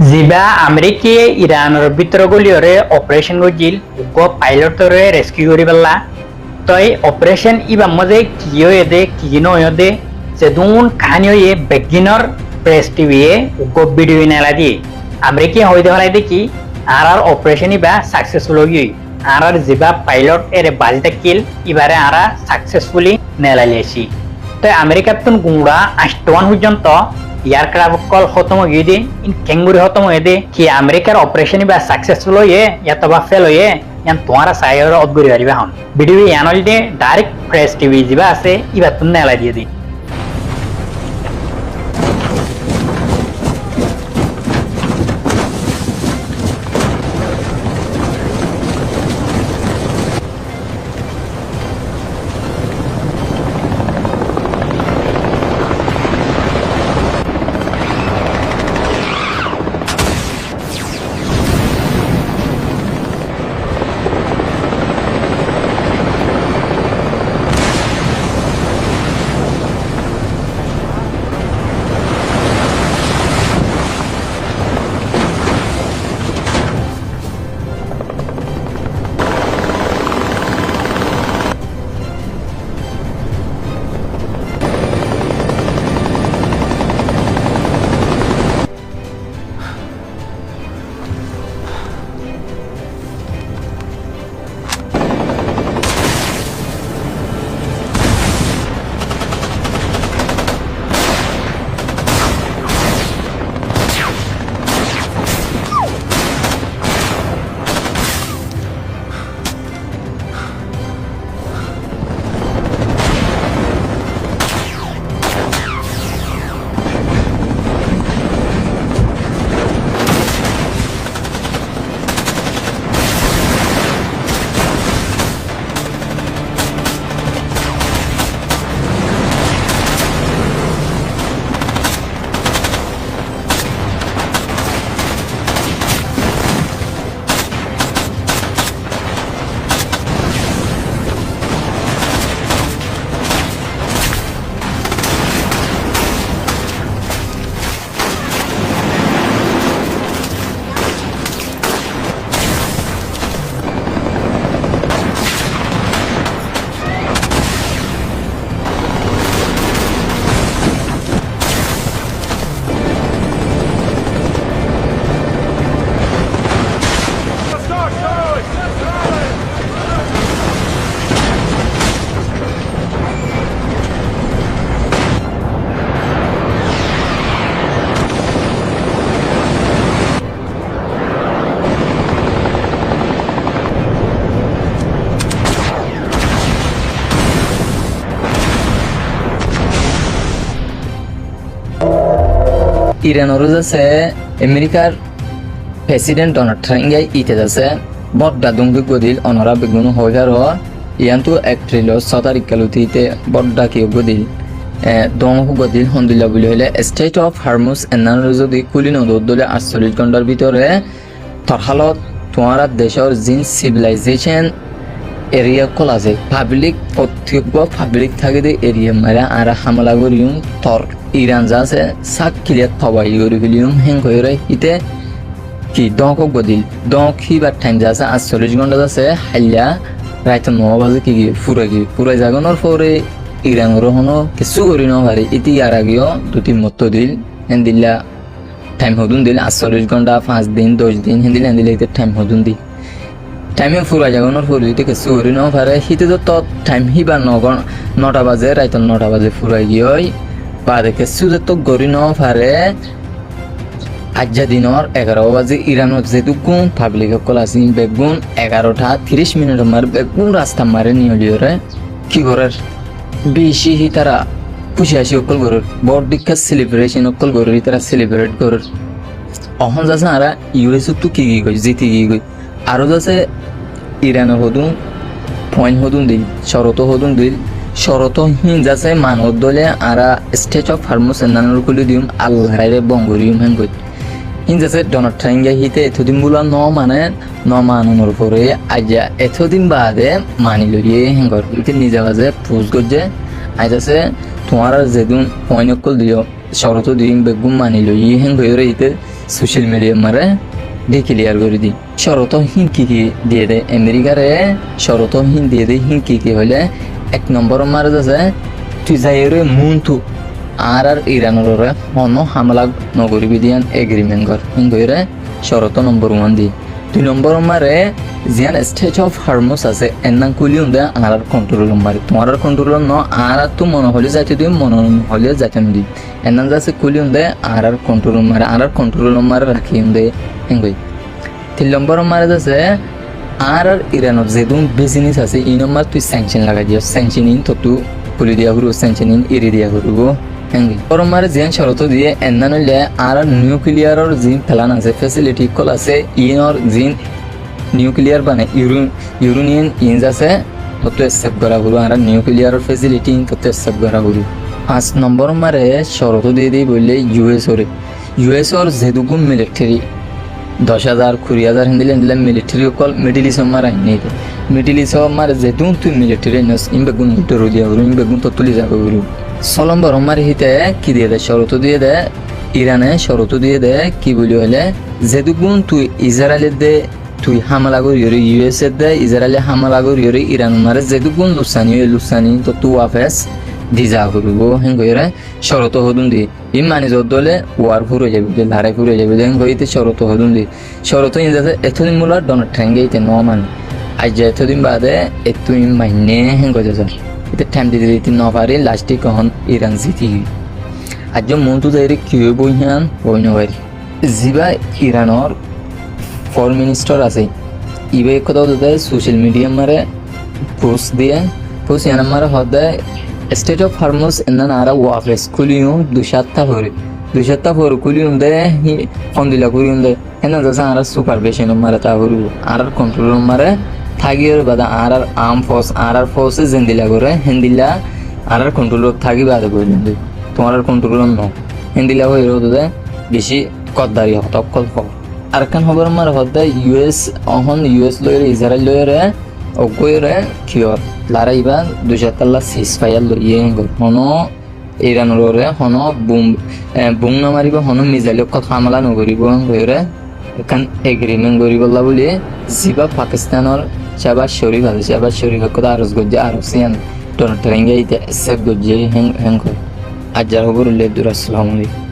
জিবা আমেরিকায়ে ইরানৰ ভিতৰগলিয়ৰে অপাৰেশ্যন কৰিছিল পাইলটৰে ৰেস্কিউ কৰি পেলা তই অপাৰেশ্যন ইবা মজে কি হয়ে দে কি নয় দে যেদুন কাহানি হয়ে বেগিনৰ প্ৰেছ টিভিয়ে ভিডিও নেলা দিয়ে আমেরিকা হইতে হলাই দেখি আর অপারেশন ইবা সাকসেসফুল হয়ে আর জিবা পাইলট এর বাজি থাকিল ইবারে আরা সাকসেসফুলি নেলালিয়েছি তাই আমেরিকার তুন গুঁড়া ৮ পর্যন্ত এয়ারক্রাফট কল খতম হয়ে দে ইন কেঙ্গুরি খতম হয়ে দে কি আমেরিকার অপারেশন বা সাকসেসফুল হয়ে বা ফেল হয়ে ইয়ান তোমারা সাইয়ের অদ্ভুত হারিবা হন ভিডিও ইয়ানল দে ডাইরেক্ট প্রেস টিভি যা আছে ইবা তুন নেলা দিয়ে দি ইরানের যাচ্ছে আমেরিকার প্রেসিডেন্ট ডোনাল্ড ট্রাম্প ইতে যাচ্ছে বড্ডা দুঙ্গি গদিল অনরা বেগুন হইগার ইয়ান্তু এপ্রিল 6 তারিখ কালুতিতে বড্ডা কি গদিল দমক গদিল হন্দিলা বলি হইলে স্টেট অফ হারমুস এনার যদি কুলি নদর দলে 48 ঘন্টার ভিতরে তরহালত তোমার দেশের জিন সিভিলাইজেশন এরিয়া কল আছে পাবলিক প্রত্যেক পাবলিক থাকে দে এরিয়া মারা আর হামলা করিম তর ইরান যা আছে সাক ক্লিয়ার থবাই করে ফেলিম হেং করে ইতে কি দক গদিল দক হিবার টাইম যা আছে 48 ঘন্টা আছে হাইলা রাত 9 বাজে কি ফুরাই জাগানোর পরে ইরান রহনো কিছু করি না পারে ইতি আর আগেও দুটি মত দিল হেন্দিলা টাইম হদুন দিল 48 ঘন্টা 5 দিন 10 দিন হেন্দিলা টাইম হদুন দি টাইমে ফুরাই জাগানোর পরে ইতি কিছু করি না পারে হিতে তো টাইম হিবার 9টা বাজে রাত 9টা বাজে ফুরাই গিয়ে বাদে কিছু তো গরি না পারে আজ্জা দিনের 11 বাজে ইরানত যেহেতু কোন পাবলিক কল আছে বেগুন 11টা 30 মিনিট মার বেগুন রাস্তা মারে নিয়ে কি করার বেশি তারা খুশি আসি অকল করার বড় দীক্ষা সেলিব্রেশন অকল করার তারা সেলিব্রেট করার অহন যাচ্ছে আর ইউএস তো কি গই জিতি গই আরো যাচ্ছে ইরানের হদুন পয়েন্ট হদুন দিল শরত হিন যাচ্ছে মানব দলে আর স্টেট অফ হারমুস নানার কুলি দিম আল্লাহ বঙ্গরিম হেন গই হিন যাচ্ছে ডোনাল্ড ট্রাম্প হিতে এতদিন বলা ন মানানোর পরে আজ্জা এতদিন বাদে মানি লইয়ে হেঙ্গর ইতে নিজে বাজে পুজ গজে আজ আছে তোমার যেদিন পয়েন্ট অকল দিও শরত দিন বেগুন মানি লইয়ে হেন গইরে ইতে সোশ্যাল মিডিয়া মারে ডিক্লিয়ার করে দি শরত হিন কি কি দিয়ে দে আমেরিকারে শরত হিন দিয়ে দে হিন কি হলে এক নম্বর মারে যাচ্ছে তুই যাইরে মুনতু আর ইরানের হন হামলা নগরী দিয়ান এগ্রিমেন্ট কর হিন কইরে শরত নম্বর 1 দি 2 নম্বর মারে জিয়ান স্টেট অফ হারমোস আছে এন্নান কুলিউম দে আর কন্ট্রোল মারে তোমার কন্ট্রোল ন আর তো মনে হলে যাইতে দিই মনে হলে যাইতে দি এন্নান যাচ্ছে কুলিউম দে আর কন্ট্রোল মারে আর কন্ট্রোল মারে রাখিম দে হেঙ্গই 3 নম্বর মারে যাচ্ছে আর ইরানের যেদুন বিজনেস আছে এই নম্বর তুই স্যাংশন লাগাই দিও স্যাংশন ইন তো তুই খুলি দিয়া করবো স্যাংশন ইন এরি দিয়া করবো হেঙ্গি পরমারে জিয়ান শরত দিয়ে এন্নান হইলে আর নিউক্লিয়ারের জিন প্ল্যান আছে ফেসিলিটি কল আছে ইনর জিন নিউক্লিয়ার মানে ইউরেনিয়াম ইঞ্জ আছে তত সেভ করা হলো আর নিউক্লিয়ারের ফেসিলিটি তত সেভ করা হলো 5 নম্বর মারে শরত দিয়ে দিই বললে ইউএস ওর যেটুকু মিলিটারি 10,000 20,000 হিন্দিলে মিলিটারি কল মিডিল ইস্ট মারা নেই মিডিল ইস্ট মারে যেটু তুই মিলিটারি নস ইমবেগুন উত্তর দিয়া হলো ইমবেগুন তো তুলি যাবে হলো 6 নম্বর মারে হিতে কি দিয়ে দেয় শরত দিয়ে দেয় ইরানে শরত দিয়ে দেয় কি বলি হলে যেটুকু তুই ইসরায়েলের দে তুই হামলা করি ইউএস এর দে ইসরায়েলে হামলা করি ইরান মারে যেটুকু লুসানি তো তু আফেস দিজা করবো হেন কইরে শরত হদুন দি ই মানে দলে ওয়ার ফুরে যাবে যে লড়াই ফুরে যাবে হেন কইতে শরত হদুন দি শরত ইন যাতে এতদিন মুলা ডোনাল্ড ট্রাম্প গেইতে নো মান আজ এতদিন বাদে এতু ইন মাইনে হেন কইতে স্যার এটা টাইম দিতে ন পারে লাস্টে কখন ইরান জিতি আজ মনটু যাইরে কি বইহান বইন পারি জিবা ইরানর ফরেন মিনিস্টার আছে ইবে কথা দে সোশ্যাল মিডিয়া মারে পোস্ট দিয়ে পোস্ট ইয়ান মারে হদায় স্টেট অফ হারমোস এন্নান আরা ওয়াফেস কুলিউম 2 ফর কুলিউম দে ফন্দিলা কুলিউম দে এন্না জাসা আরা সুপারভিশন মারে তা হরু আর কন্ট্রোল মারে থাগিয়র বাদা আর ফোর্স ফোর্সে জিন্দিলা করে হিন্দিলা আর কন্ট্রোল থাকি বাদা কইলেন দে তোমার কন্ট্রোল ন হিন্দিলা হই রো দে বেশি কদদারি হত কল আর কান খবর মারে হদা ইউএস লয়রে ইসরায়েল লয়রে অগয়রে কিয়র লারাইবা 200 সিজফায়ার লইয়ে হনো ইরানরে হনো বুম না মারিব হনো মিজাইল কথা হামলা নকরিব গয়রে এখান এগ্রিমেন্ট করিবলা বলি জিবা পাকিস্তানের শাহবাজ শরীফ কথা আরজ গজ্জে আরসিয়ান ডোনাল্ড ট্রাম্প ইতে সেভ গজ্জে হেং আজার খবর লে দুর আসসালামু আলাইকুম